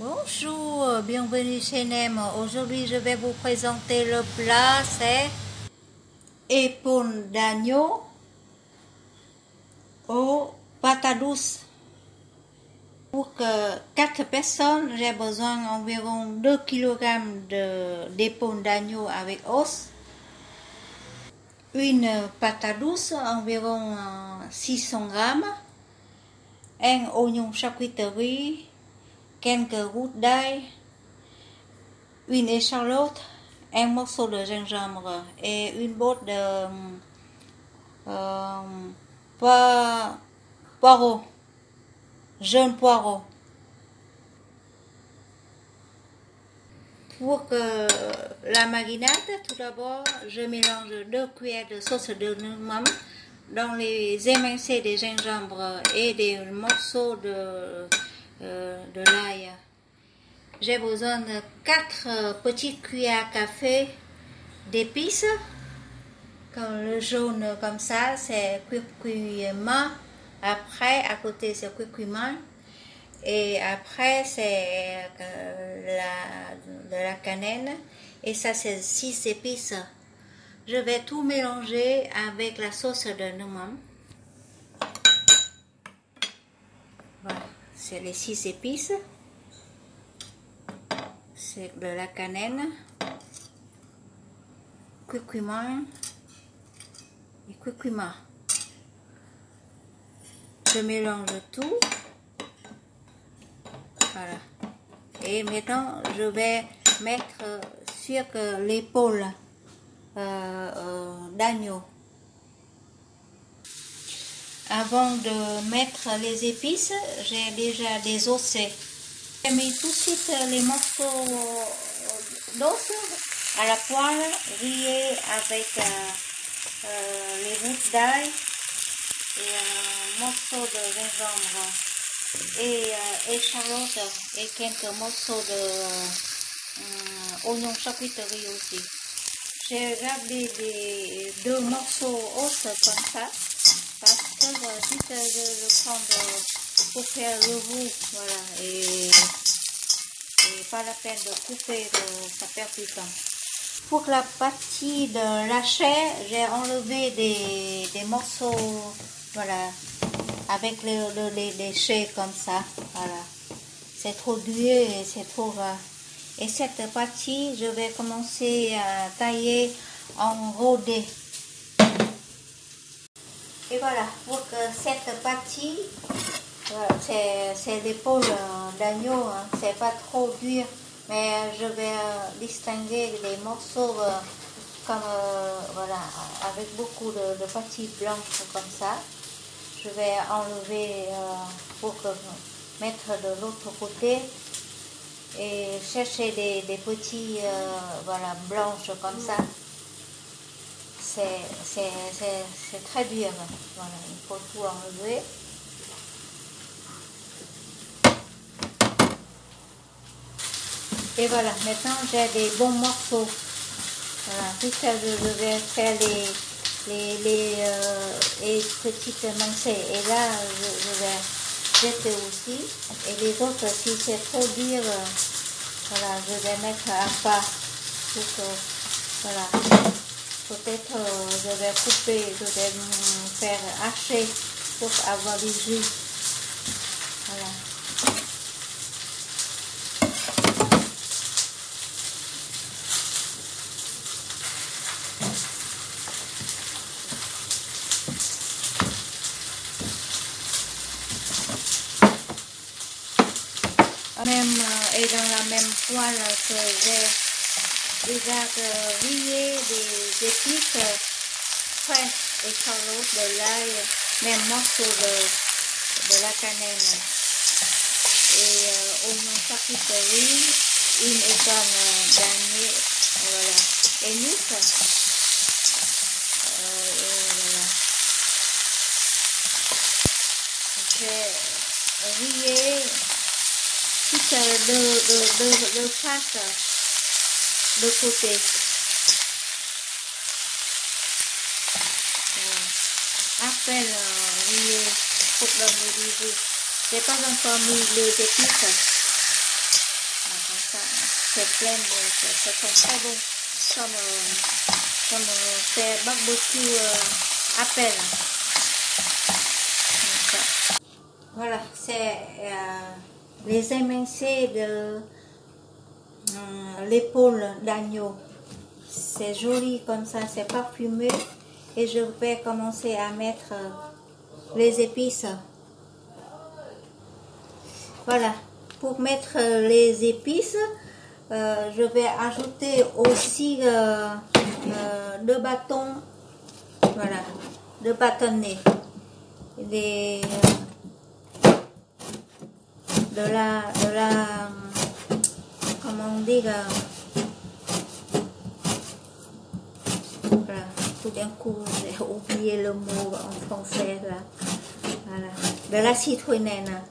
Bonjour, bienvenue chez Nem. Aujourd'hui, je vais vous présenter le plat, c'est épaules d'agneau aux patates douces. Pour que 4 personnes, j'ai besoin d'environ 2 kg d'épaules d'agneau avec os, une patate douce, environ 600 g, un oignon charcuterie, quelques gouttes d'ail, une échalote, un morceau de gingembre et une botte de poireaux, jeunes poireaux. Pour que la marinade, tout d'abord, je mélange 2 cuillères de sauce de noumam dans les émincés de gingembre et des morceaux de l'ail. J'ai besoin de 4 petites cuillères à café d'épices. Comme le jaune comme ça, c'est curcuma. Après, à côté, c'est curcuma. Et après, c'est de la cannelle. Et ça, c'est 6 épices. Je vais tout mélanger avec la sauce de noumam. Voilà, c'est les 6 épices. C'est de la cannelle, curcuma et curcuma. Je mélange tout. Voilà. Et maintenant, je vais mettre sur l'épaule d'agneau. Avant de mettre les épices, j'ai déjà désossé. J'ai mis tout de suite les morceaux d'os à la poêle, grillés avec les gouttes d'ail et un morceau de gingembre et échalote et quelques morceaux de oignon charcuterie aussi. J'ai gardé les 2 morceaux os comme ça parce que si je le prends pour faire le roux, voilà, et pas la peine de couper, ça perd du temps. Pour la partie de la chair, j'ai enlevé des morceaux, voilà, avec les déchets comme ça, voilà. C'est trop dur et c'est trop gras. Et cette partie, je vais commencer à tailler en rôdé. Et voilà, pour que cette partie, voilà, c'est l'épaule d'agneau, hein, c'est pas trop dur, mais je vais distinguer les morceaux comme voilà, avec beaucoup de parties blanches comme ça. Je vais enlever pour mettre de l'autre côté et chercher des petits voilà, blanches comme ça. C'est très dur, voilà, il faut tout enlever. Et voilà, maintenant j'ai des bons morceaux. Voilà, tout ça, je vais faire les petites mincées. Et là, je vais jeter aussi. Et les autres, si c'est trop dur, voilà, je vais mettre à part. Pour que, voilà. Peut-être je vais couper, je vais faire hacher pour avoir du jus. Voilà. Même, et dans la même poêle que j'ai déjà grillé des épices fraîches, échalotes, de l'ail, même morceaux de la cannelle et oignon charcuterie, une épingle d'agneau, voilà, et nuque, voilà. J'ai grillé toutes deux faces de côté. Voilà. Après griller pour donner du goût. J'ai pas encore mis les épices. c'est plein ça sent très bon. Comme fait barbecue à peine. Voilà, c'est les émincés de l'épaule d'agneau. C'est joli comme ça, c'est parfumé. Et je vais commencer à mettre les épices. Voilà, pour mettre les épices, je vais ajouter aussi 2 bâtons, voilà, 2 bâtonnets, de la, comment on dit, voilà, tout d'un coup j'ai oublié le mot en français là, voilà, de la citronnelle,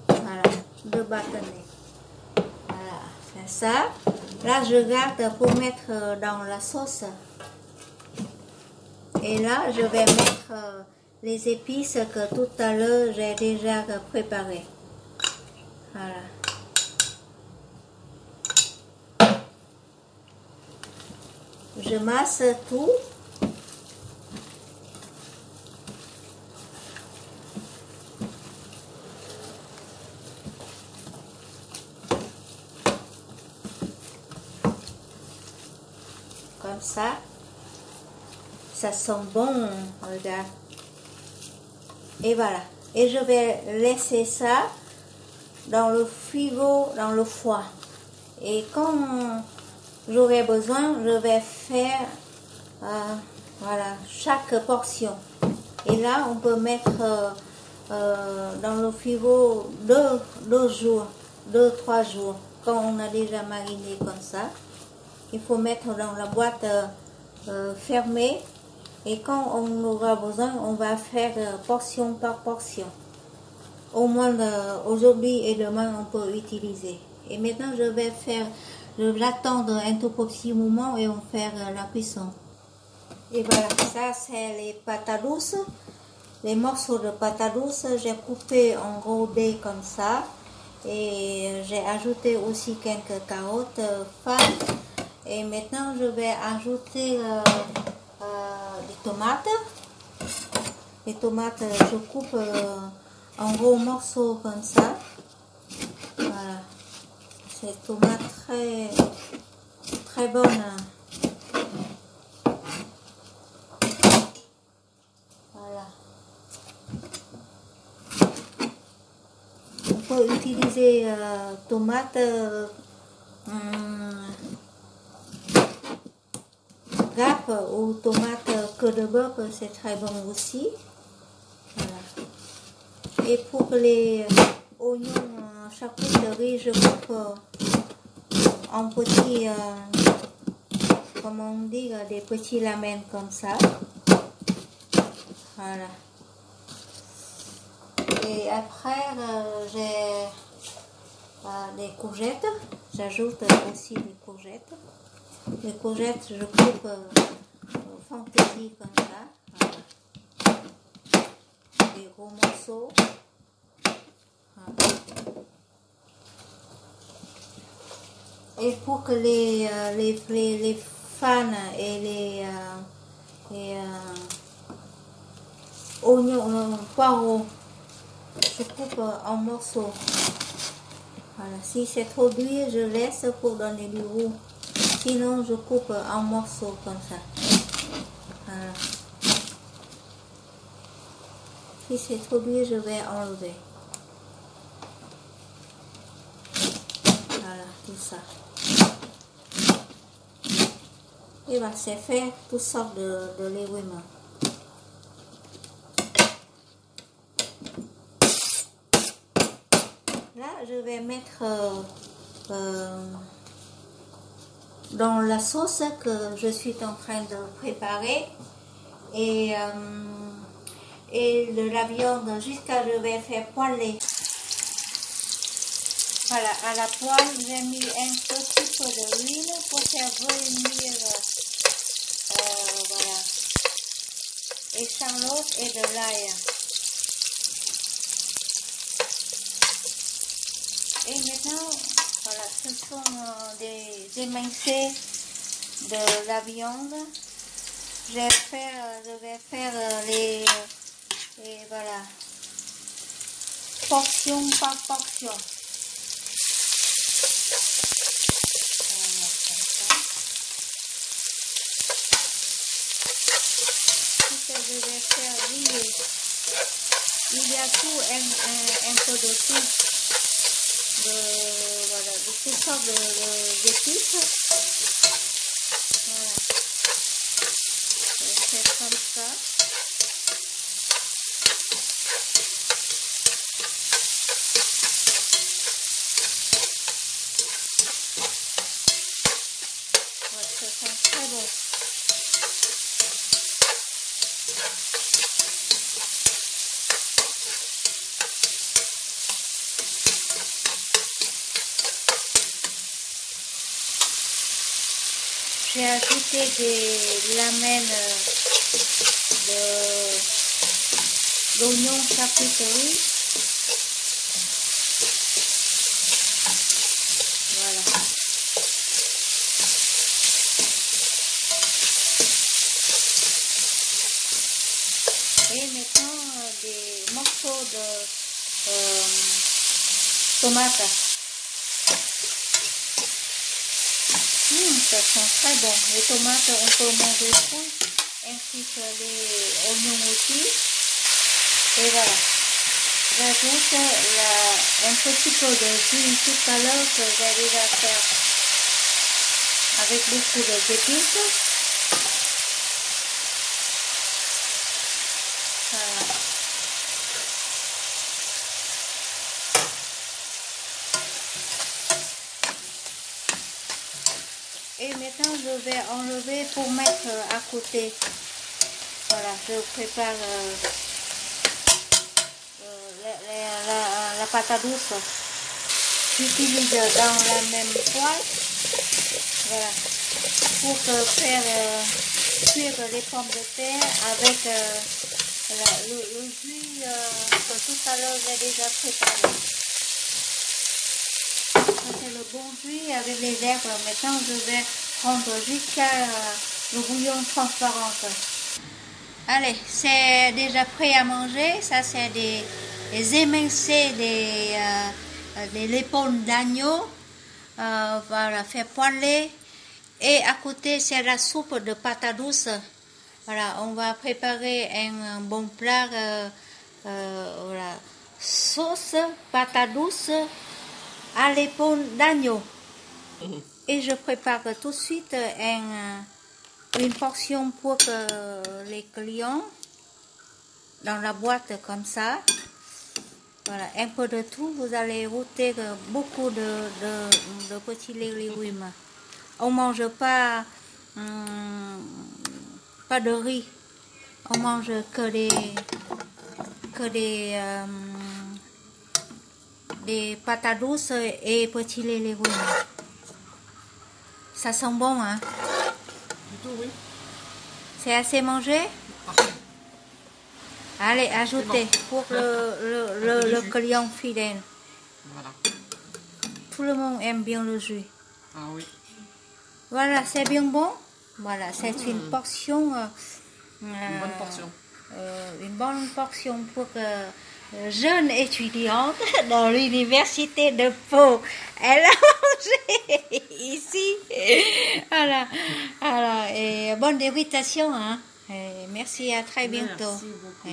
voilà, 2 bâtonnets, voilà, c'est ça. Là je garde pour mettre dans la sauce, et là je vais mettre les épices que tout à l'heure j'ai déjà préparées, voilà. Je masse tout. Comme ça sent bon, regarde. Et voilà. Et je vais laisser ça dans le frigo, dans le foie. Et quand j'aurai besoin, je vais faire voilà, chaque portion. Et là, on peut mettre dans le frigo 2 jours, 2-3 jours. Quand on a déjà mariné comme ça, il faut mettre dans la boîte fermée. Et quand on aura besoin, on va faire portion par portion. Au moins aujourd'hui et demain, on peut utiliser. Et maintenant, je vais l'attendre un tout petit moment et on va faire la cuisson. Et voilà, ça c'est les patates douces. Les morceaux de patates douces, j'ai coupé en gros dés comme ça. Et j'ai ajouté aussi quelques carottes fines. Et maintenant, je vais ajouter des tomates. Les tomates, je coupe en gros morceaux comme ça. Voilà. C'est des tomates très, très bonnes. Voilà. On peut utiliser tomates grappe ou tomates que de bœuf, c'est très bon aussi. Voilà. Et pour les oignons charcuterie, je coupe en petits, comment on dit, des petits lamelles comme ça. Voilà. Et après, j'ai des courgettes. J'ajoute aussi des courgettes. Les courgettes, je coupe fantaisie comme ça. Voilà. Des gros morceaux. Voilà. Et pour que les fans et les oignons, poireaux, je coupe en morceaux. Voilà. Si c'est trop d'huile, je laisse pour donner du goût. Sinon, je coupe en morceaux comme ça. Voilà. Si c'est trop d'huile, je vais enlever. Voilà, tout ça. Et bien, c'est fait toutes sortes de légumes. Là, je vais mettre dans la sauce que je suis en train de préparer et la viande jusqu'à je vais faire poêler. Voilà, à la poêle, j'ai mis un petit peu d'huile pour faire revenir voilà, échalote et de l'ail. Et maintenant, voilà, sont des émincés de la viande. Je vais faire les voilà, portion par portion. Je vais faire griller. Il y a tout, un peu de tout, voilà, de toutes sortes d'épices. Voilà. Je vais faire comme ça. Ouais, ça sent très bon. J'ai ajouté des lamelles d'oignons charcuterie. Voilà. Et maintenant des morceaux de tomates. Ça sent très bon. Les tomates, on peut manger tout, ainsi que les oignons aussi. Et voilà. J'ajoute un petit peu de jus tout à l'heure que j'ai déjà fait avec beaucoup d'épices. Voilà. Et maintenant, je vais enlever pour mettre à côté. Voilà, je prépare la pâte douce. J'utilise dans la même poêle. Voilà, pour faire cuire les pommes de terre avec le jus que tout à l'heure j'ai déjà préparé. C'est le bon jus avec les herbes. Maintenant, je vais prendre jusqu'à le bouillon transparent. Allez, c'est déjà prêt à manger. Ça, c'est des émincés, des l'épaule d'agneau. Voilà, fait poêler. Et à côté, c'est la soupe de patates douce. Voilà, on va préparer un bon plat. Voilà, sauce patates douce à l'épaule d'agneau. Et je prépare tout de suite une portion pour les clients dans la boîte comme ça. Voilà, un peu de tout. Vous allez goûter beaucoup de petits légumes. On ne mange pas de riz. On mange que des patates douces et petits légumes. Ça sent bon, hein? Du tout, oui. C'est assez mangé? Allez, ajoutez pour le client fidèle. Voilà. Tout le monde aime bien le jus. Ah oui. Voilà, c'est bien bon. Voilà, c'est une portion. Une bonne portion. Une bonne portion pour jeune étudiante dans l'université de Pau. Elle a mangé ici. Voilà, voilà. Et bonne dégustation, hein. Et merci, à très bientôt. Merci beaucoup.